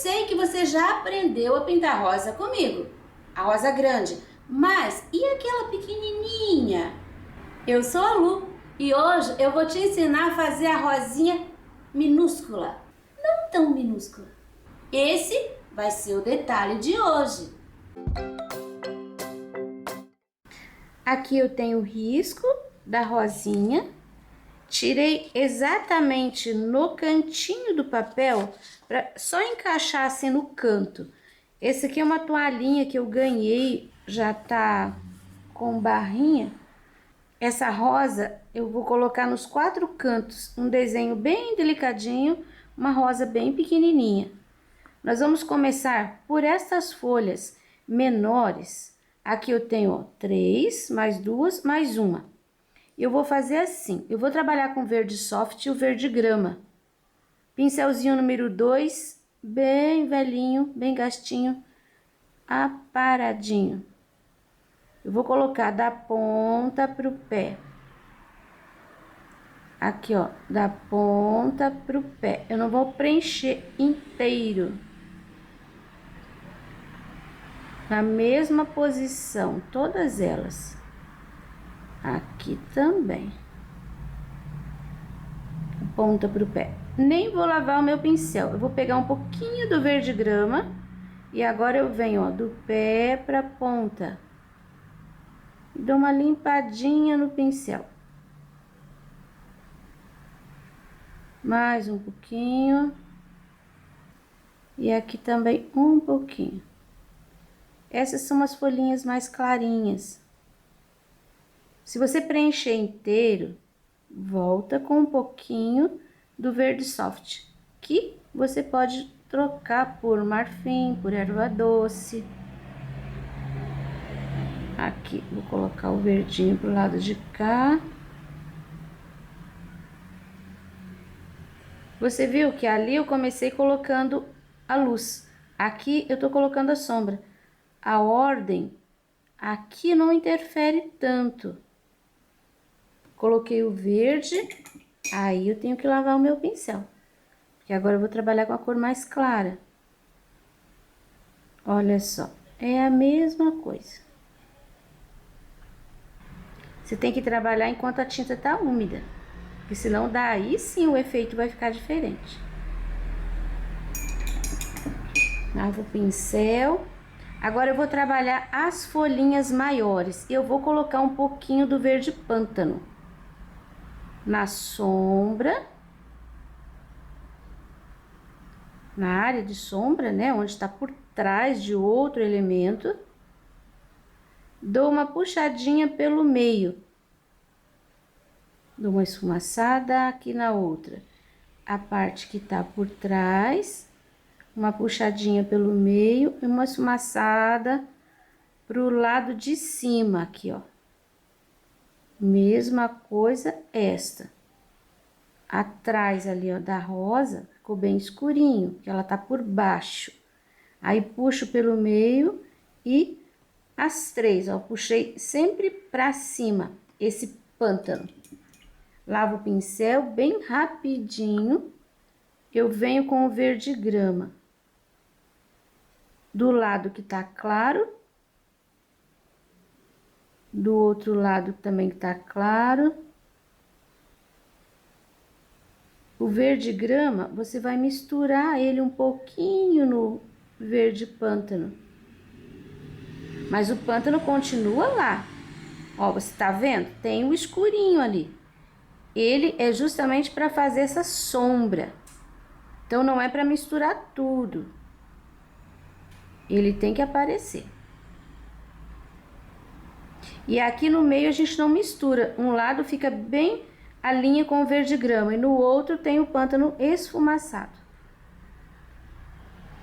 sei que você já aprendeu a pintar rosa comigo, a rosa grande, mas e aquela pequenininha? Eu sou a Lu e hoje eu vou te ensinar a fazer a rosinha minúscula, não tão minúscula. Esse vai ser o detalhe de hoje. Aqui eu tenho o risco da rosinha. Tirei exatamente no cantinho do papel, para só encaixar assim no canto. Esse aqui é uma toalhinha que eu ganhei, já tá com barrinha. Essa rosa eu vou colocar nos 4 cantos, um desenho bem delicadinho, uma rosa bem pequenininha. Nós vamos começar por essas folhas menores. Aqui eu tenho, ó, 3, mais 2, mais uma. Eu vou fazer assim, eu vou trabalhar com verde soft e o verde grama. Pincelzinho número 2, bem velhinho, bem gastinho, aparadinho. Eu vou colocar da ponta pro pé. Aqui, ó, da ponta pro pé. Eu não vou preencher inteiro. Na mesma posição, todas elas. Aqui também. Ponta pro pé. Nem vou lavar o meu pincel. Eu vou pegar um pouquinho do verde grama e agora eu venho, ó, do pé pra ponta. E dou uma limpadinha no pincel. Mais um pouquinho. E aqui também um pouquinho. Essas são as folhinhas mais clarinhas. Se você preencher inteiro, volta com um pouquinho do verde soft, que você pode trocar por marfim, por erva doce. Aqui, vou colocar o verdinho pro lado de cá. Você viu que ali eu comecei colocando a luz. Aqui eu tô colocando a sombra. A ordem aqui não interfere tanto. Coloquei o verde, aí eu tenho que lavar o meu pincel. Porque agora eu vou trabalhar com a cor mais clara. Olha só, é a mesma coisa. Você tem que trabalhar enquanto a tinta tá úmida. Porque senão daí sim o efeito vai ficar diferente. Lavo o pincel. Agora eu vou trabalhar as folhinhas maiores. Eu vou colocar um pouquinho do verde pântano na sombra, na área de sombra, né, onde está por trás de outro elemento. Dou uma puxadinha pelo meio, dou uma esfumaçada aqui na outra, a parte que tá por trás, uma puxadinha pelo meio e uma esfumaçada pro lado de cima aqui, ó. Mesma coisa esta. Atrás ali, ó, da rosa, ficou bem escurinho, que ela tá por baixo. Aí puxo pelo meio e as 3, ó, puxei sempre pra cima esse pântano. Lavo o pincel bem rapidinho. Eu venho com o verde grama. Do lado que tá claro. Do outro lado também que tá claro. O verde grama, você vai misturar ele um pouquinho no verde pântano. Mas o pântano continua lá. Ó, você tá vendo? Tem um escurinho ali. Ele é justamente para fazer essa sombra. Então, não é para misturar tudo. Ele tem que aparecer. E aqui no meio a gente não mistura. Um lado fica bem a linha com o verde grama e no outro tem o pântano esfumaçado.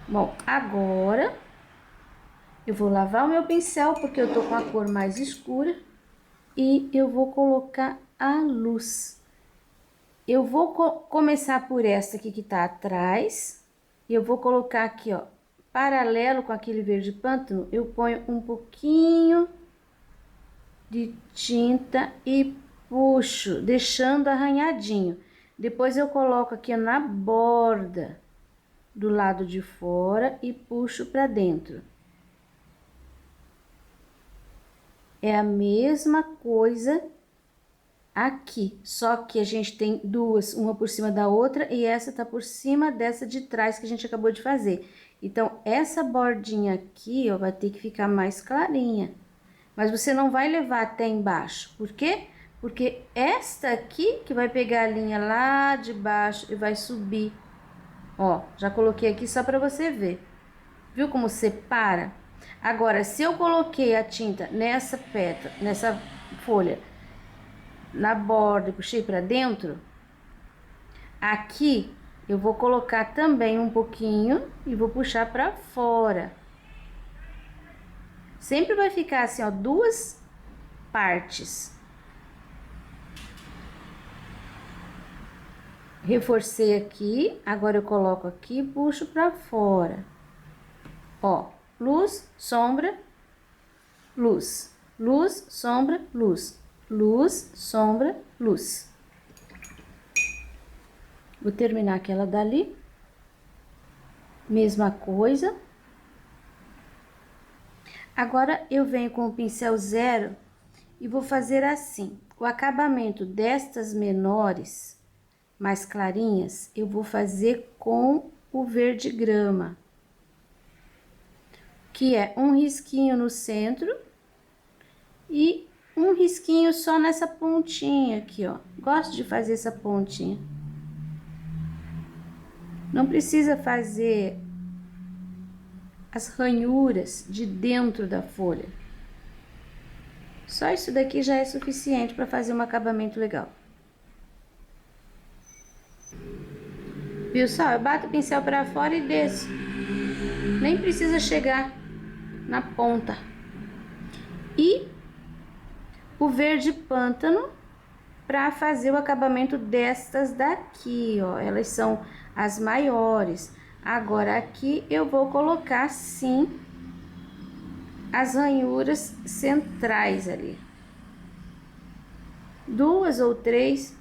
Bom, agora eu vou lavar o meu pincel porque eu tô com a cor mais escura e eu vou colocar a luz. Eu vou começar por esta aqui que tá atrás e eu vou colocar aqui, ó, paralelo com aquele verde pântano, eu ponho um pouquinho de tinta e puxo, deixando arranhadinho. Depois eu coloco aqui na borda do lado de fora e puxo para dentro. É a mesma coisa aqui, só que a gente tem duas, uma por cima da outra, e essa tá por cima dessa de trás que a gente acabou de fazer. Então, essa bordinha aqui, ó, vai ter que ficar mais clarinha. Mas você não vai levar até embaixo. Por quê? Porque esta aqui que vai pegar a linha lá de baixo e vai subir. Ó, já coloquei aqui só pra você ver. Viu como separa? Agora, se eu coloquei a tinta nessa pétala, nessa folha, na borda e puxei pra dentro, aqui eu vou colocar também um pouquinho e vou puxar pra fora. Sempre vai ficar assim, ó, duas partes. Reforcei aqui, agora eu coloco aqui e puxo pra fora. Ó, luz, sombra, luz, luz, sombra, luz, luz, sombra, luz. Vou terminar aquela dali. Mesma coisa. Agora, eu venho com o pincel zero e vou fazer assim. O acabamento destas menores, mais clarinhas, eu vou fazer com o verde grama. Que é um risquinho no centro e um risquinho só nessa pontinha aqui, ó. Gosto de fazer essa pontinha. Não precisa fazer as ranhuras de dentro da folha. Só isso daqui já é suficiente para fazer um acabamento legal. Viu só? Eu bato o pincel para fora e desço. Nem precisa chegar na ponta. E o verde pântano para fazer o acabamento destas daqui, ó. Elas são as maiores. Agora, aqui eu vou colocar, sim, as ranhuras centrais ali. Duas ou três.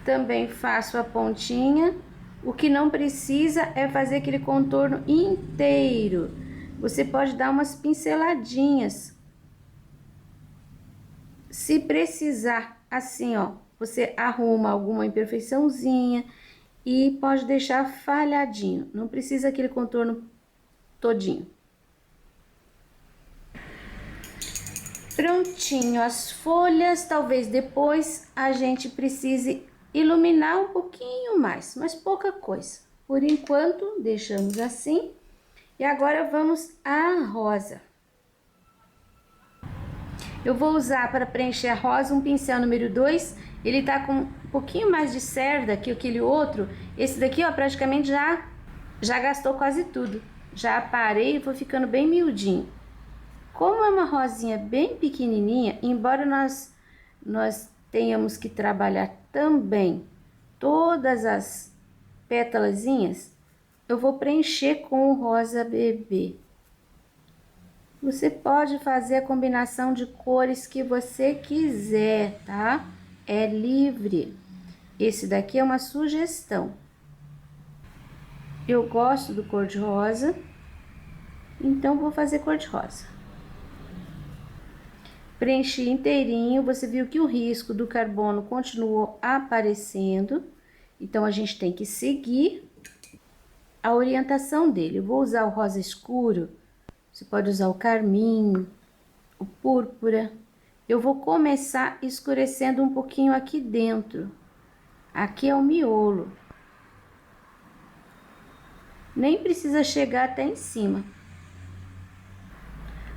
Também faço a pontinha. O que não precisa é fazer aquele contorno inteiro. Você pode dar umas pinceladinhas. Se precisar, assim, ó, você arruma alguma imperfeiçãozinha e pode deixar falhadinho. Não precisa aquele contorno todinho. Prontinho as folhas, talvez depois a gente precise iluminar um pouquinho mais, mas pouca coisa. Por enquanto, deixamos assim. E agora vamos à rosa. Eu vou usar para preencher a rosa um pincel número 2. Ele tá com um pouquinho mais de cerda que aquele outro. Esse daqui, ó, praticamente já gastou quase tudo. Já aparei e vou ficando bem miudinho. Como é uma rosinha bem pequenininha, embora nós tenhamos que trabalhar também todas as pétalazinhas, eu vou preencher com o rosa bebê. Você pode fazer a combinação de cores que você quiser, tá? É livre. Esse daqui é uma sugestão. Eu gosto do cor-de-rosa, então vou fazer cor-de-rosa. Preenchi inteirinho, você viu que o risco do carbono continuou aparecendo, então a gente tem que seguir a orientação dele. Eu vou usar o rosa escuro, você pode usar o carmim, o púrpura. Eu vou começar escurecendo um pouquinho aqui dentro. Aqui é o miolo. Nem precisa chegar até em cima.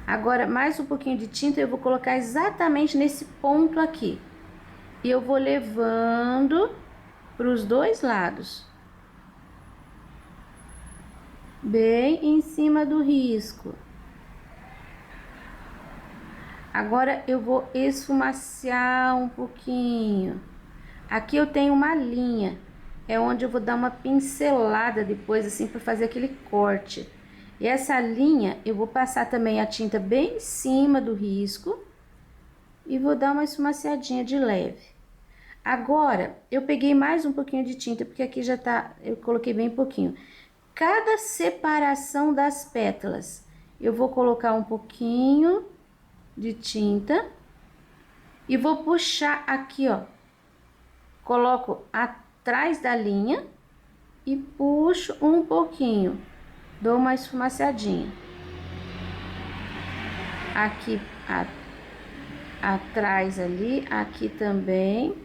Agora, mais um pouquinho de tinta eu vou colocar exatamente nesse ponto aqui. E eu vou levando para os dois lados. Bem em cima do risco. Agora, eu vou esfumaciar um pouquinho. Aqui eu tenho uma linha. É onde eu vou dar uma pincelada depois, assim, para fazer aquele corte. E essa linha, eu vou passar também a tinta bem em cima do risco e vou dar uma esfumaciadinha de leve. Agora, eu peguei mais um pouquinho de tinta, porque aqui já tá, eu coloquei bem pouquinho. Cada separação das pétalas, eu vou colocar um pouquinho de tinta e vou puxar aqui, ó. Coloco atrás da linha e puxo um pouquinho, dou uma esfumaçadinha. Aqui atrás ali, aqui também.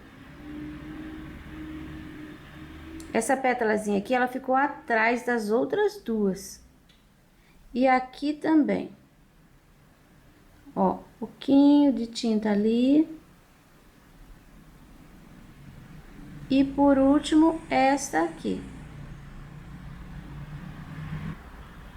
Essa pétalazinha aqui, ela ficou atrás das outras duas. E aqui também. Ó, um pouquinho de tinta ali. E por último, esta aqui.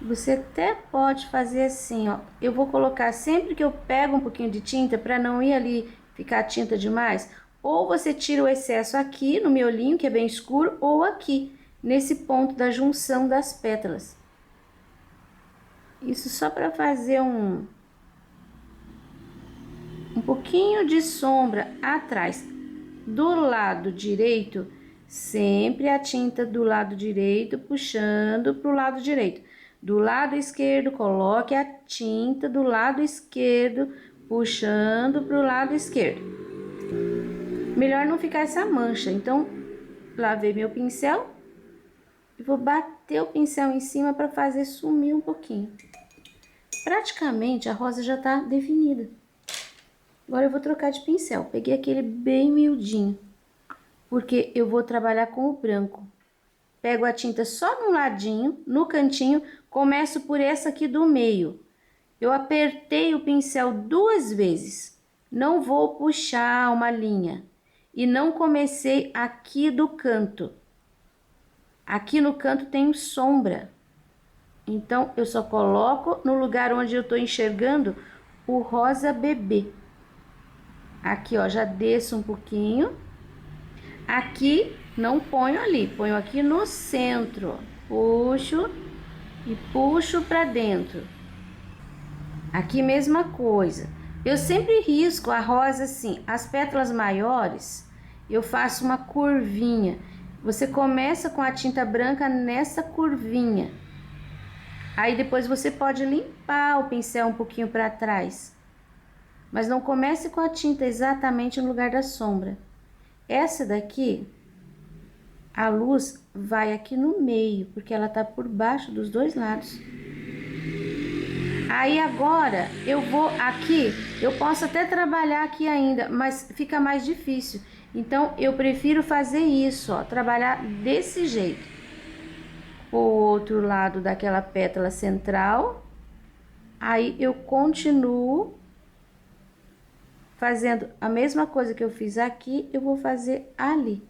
Você até pode fazer assim, ó. Eu vou colocar sempre que eu pego um pouquinho de tinta, para não ir ali ficar tinta demais. Ou você tira o excesso aqui no miolinho, que é bem escuro, ou aqui, nesse ponto da junção das pétalas. Isso só para fazer um pouquinho de sombra atrás. Do lado direito, sempre a tinta do lado direito, puxando para o lado direito. Do lado esquerdo, coloque a tinta do lado esquerdo, puxando para o lado esquerdo. Melhor não ficar essa mancha, então, lavei meu pincel e vou bater o pincel em cima para fazer sumir um pouquinho. Praticamente a rosa já tá definida. Agora eu vou trocar de pincel, peguei aquele bem miudinho, porque eu vou trabalhar com o branco. Pego a tinta só no ladinho, no cantinho, começo por essa aqui do meio. Eu apertei o pincel 2 vezes, não vou puxar uma linha. E não comecei aqui do canto. Aqui no canto tem sombra. Então, eu só coloco no lugar onde eu tô enxergando o rosa bebê. Aqui, ó, já desço um pouquinho. Aqui, não ponho ali, ponho aqui no centro. Puxo e puxo pra dentro. Aqui, mesma coisa. Eu sempre risco a rosa assim, as pétalas maiores, eu faço uma curvinha. Você começa com a tinta branca nessa curvinha. Aí depois você pode limpar o pincel um pouquinho para trás. Mas não comece com a tinta exatamente no lugar da sombra. Essa daqui, a luz vai aqui no meio, porque ela tá por baixo dos dois lados. Aí agora, eu vou aqui, eu posso até trabalhar aqui ainda, mas fica mais difícil. Então, eu prefiro fazer isso, ó, trabalhar desse jeito. O outro lado daquela pétala central. Aí, eu continuo fazendo a mesma coisa que eu fiz aqui, eu vou fazer ali.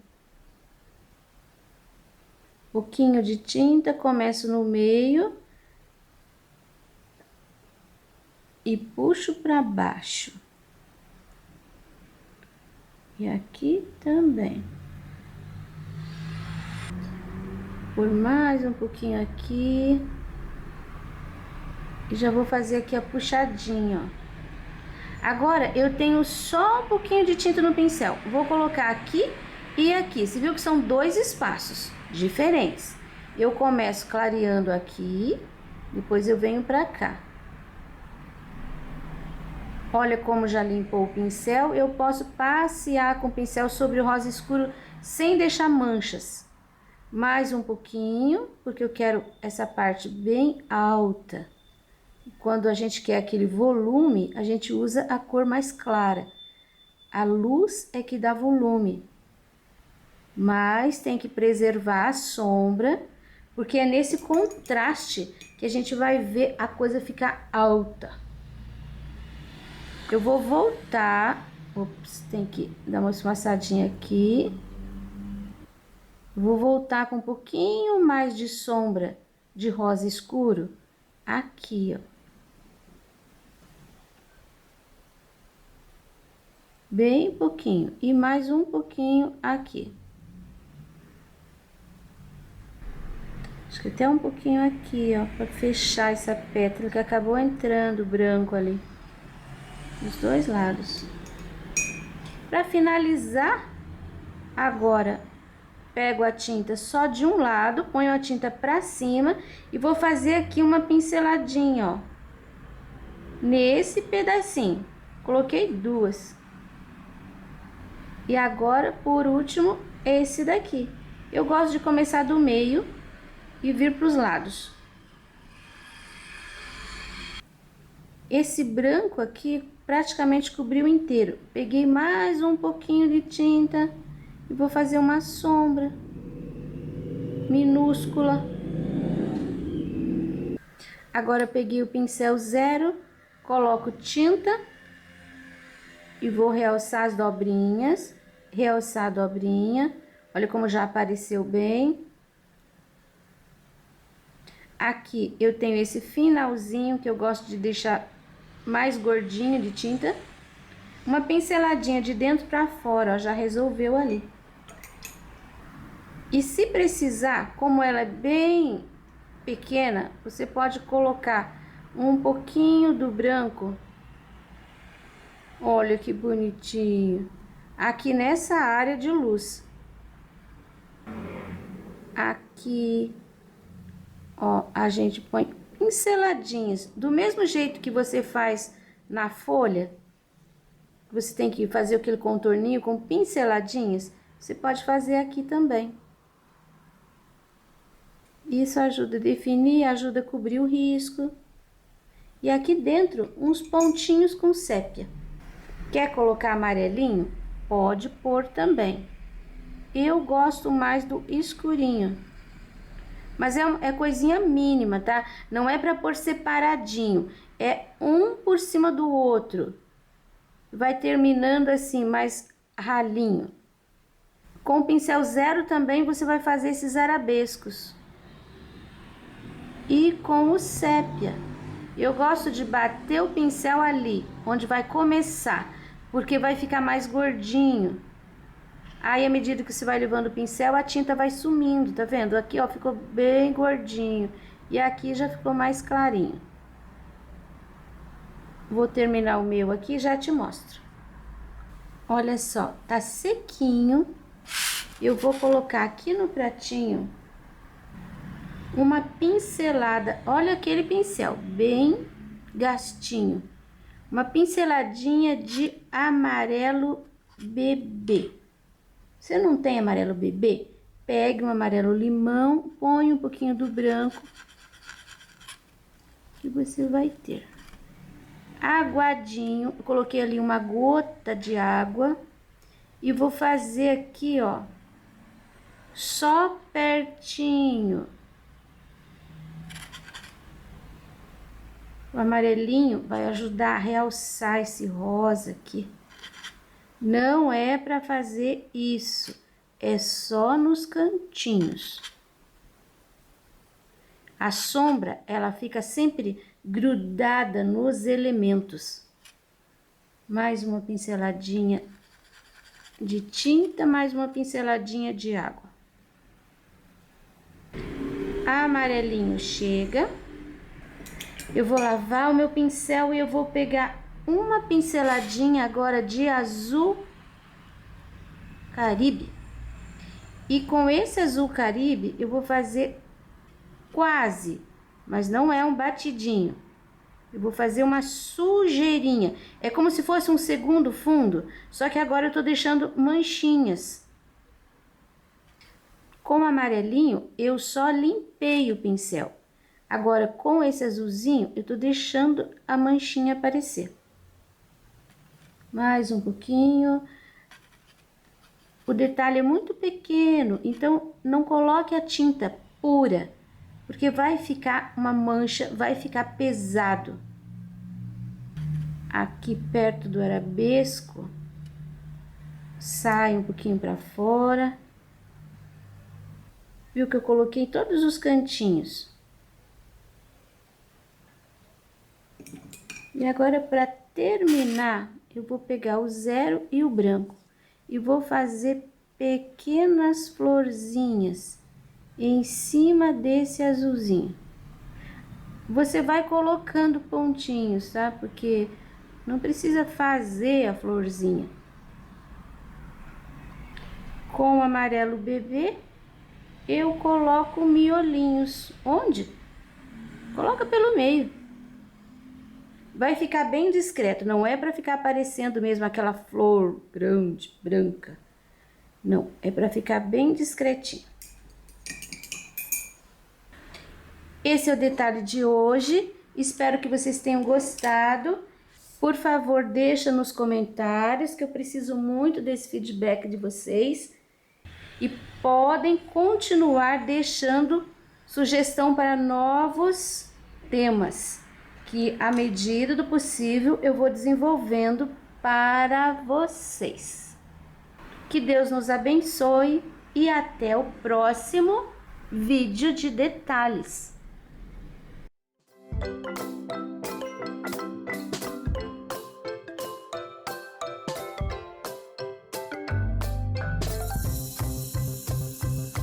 Pouquinho de tinta, começo no meio. E puxo para baixo. E aqui também. Por mais um pouquinho aqui. E já vou fazer aqui a puxadinha, ó. Agora, eu tenho só um pouquinho de tinta no pincel. Vou colocar aqui e aqui. Você viu que são 2 espaços diferentes. Eu começo clareando aqui, depois eu venho pra cá. Olha como já limpou o pincel, eu posso passear com o pincel sobre o rosa escuro sem deixar manchas. Mais um pouquinho, porque eu quero essa parte bem alta. Quando a gente quer aquele volume, a gente usa a cor mais clara. A luz é que dá volume. Mas tem que preservar a sombra, porque é nesse contraste que a gente vai ver a coisa ficar alta. Eu vou voltar, ops, tem que dar uma esfumaçadinha aqui. Vou voltar com um pouquinho mais de sombra de rosa escuro aqui, ó. Bem pouquinho, e mais um pouquinho aqui. Acho que até um pouquinho aqui, ó, pra fechar essa pétala que acabou entrando branco ali. Dos dois lados. Para finalizar, Agora, pego a tinta só de um lado, ponho a tinta pra cima e vou fazer aqui uma pinceladinha, ó. Nesse pedacinho. Coloquei duas. E agora, por último, esse daqui. Eu gosto de começar do meio e vir pros lados. Esse branco aqui praticamente cobriu inteiro. Peguei mais um pouquinho de tinta e vou fazer uma sombra minúscula. Agora peguei o pincel zero, coloco tinta e vou realçar as dobrinhas, realçar a dobrinha. Olha como já apareceu bem. Aqui eu tenho esse finalzinho que eu gosto de deixar mais gordinho de tinta. Uma pinceladinha de dentro pra fora, ó, já resolveu ali. E se precisar, como ela é bem pequena, você pode colocar um pouquinho do branco. Olha que bonitinho. Aqui nessa área de luz. Aqui, ó, a gente põe pinceladinhas. Do mesmo jeito que você faz na folha, você tem que fazer aquele contorninho com pinceladinhas, você pode fazer aqui também. Isso ajuda a definir, ajuda a cobrir o risco. E aqui dentro, uns pontinhos com sépia. Quer colocar amarelinho? Pode pôr também. Eu gosto mais do escurinho. Mas é coisinha mínima, tá? Não é pra pôr separadinho. É um por cima do outro. Vai terminando assim, mais ralinho. Com o pincel zero também você vai fazer esses arabescos. E com o sépia. Eu gosto de bater o pincel ali, onde vai começar, porque vai ficar mais gordinho. Aí, à medida que você vai levando o pincel, a tinta vai sumindo, tá vendo? Aqui, ó, ficou bem gordinho. E aqui já ficou mais clarinho. Vou terminar o meu aqui e já te mostro. Olha só, tá sequinho. Eu vou colocar aqui no pratinho uma pincelada. Olha aquele pincel, bem gastinho. Uma pinceladinha de amarelo bebê. Você não tem amarelo bebê? Pegue um amarelo limão, põe um pouquinho do branco que você vai ter. Aguadinho, eu coloquei ali uma gota de água e vou fazer aqui, ó, só pertinho. O amarelinho vai ajudar a realçar esse rosa aqui. Não é para fazer isso, é só nos cantinhos. A sombra, ela fica sempre grudada nos elementos. Mais uma pinceladinha de tinta, mais uma pinceladinha de água. Amarelinho chega. Eu vou lavar o meu pincel e eu vou pegar uma pinceladinha agora de azul Caribe. E com esse azul Caribe eu vou fazer quase, mas não é um batidinho. Eu vou fazer uma sujeirinha. É como se fosse um segundo fundo, só que agora eu tô deixando manchinhas. Com o amarelinho, eu só limpei o pincel. Agora, com esse azulzinho, eu tô deixando a manchinha aparecer. Mais um pouquinho. O detalhe é muito pequeno, então não coloque a tinta pura, porque vai ficar uma mancha, vai ficar pesado. Aqui perto do arabesco, sai um pouquinho para fora. Viu que eu coloquei todos os cantinhos. E agora, para terminar, eu vou pegar o zero e o branco e vou fazer pequenas florzinhas em cima desse azulzinho. Você vai colocando pontinhos, tá? Porque não precisa fazer a florzinha. Com o amarelo bebê, eu coloco miolinhos. Onde? Coloca pelo meio. Vai ficar bem discreto, não é para ficar aparecendo mesmo aquela flor grande, branca. Não, é para ficar bem discretinho. Esse é o detalhe de hoje. Espero que vocês tenham gostado. Por favor, deixa nos comentários que eu preciso muito desse feedback de vocês. E podem continuar deixando sugestão para novos temas, que à medida do possível eu vou desenvolvendo para vocês. Que Deus nos abençoe e até o próximo vídeo de detalhes.